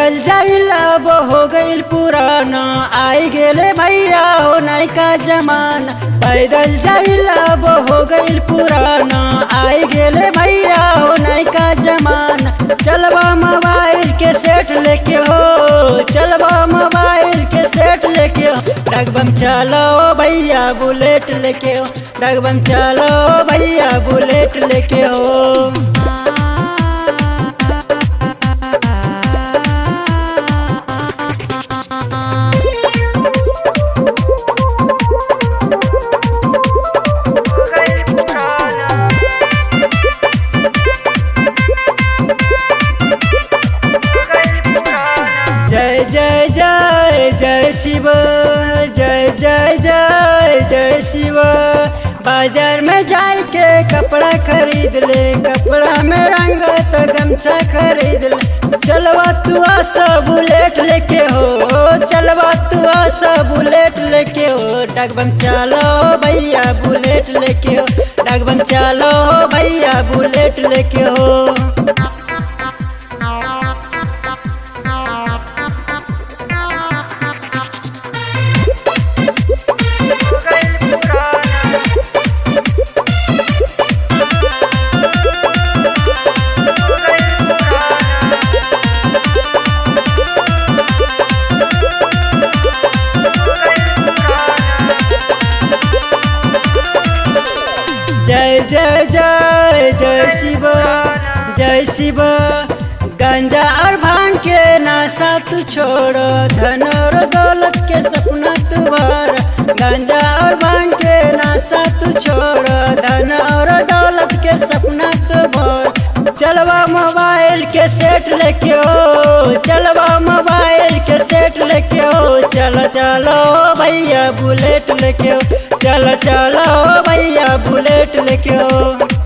पैदल जाइला वो हो गईल पुराना, आई गेले भैया हो नयका जमाना। पैदल जाइला वो हो गईल पुराना, आई गेले भैया हो नयका जमाना। चलवा मोबाइल के सेट लेके हो, चलवा मोबाइल के सेट लेके हो। डगबम चलो भैया बुलेट लेके हो, डगबम चलो भैया बुलेट लेके हो। जय जय जय जय शिव, जय जय जय जय शिव। बाजार में जाए के कपड़ा खरीद ले, कपड़ा में रंग तो गमछा खरीद ले। चलवा तू आसा बुलेट लेके हो, चलवा तू आसा बुलेट लेके हो। डगबम चलो भैया बुलेट लेके हो, डगबम चलो भैया बुलेट लेके हो। जय जय जय जय शिव, जय शिव। गांजा और भांग के नशा तू छोड़ो, धन और दौलत के सपना तू भर। गांजा और भांग के नशा तू छोड़ो, धन और दौलत के सपना तू भर। चलवा मोबाइल के सेट लेके हो, चलवा मोबाइल के सेट लेके हो। चलो चलो भैया बुलेट लेके हो, चलो चलो भैया बुलेट लेके हो।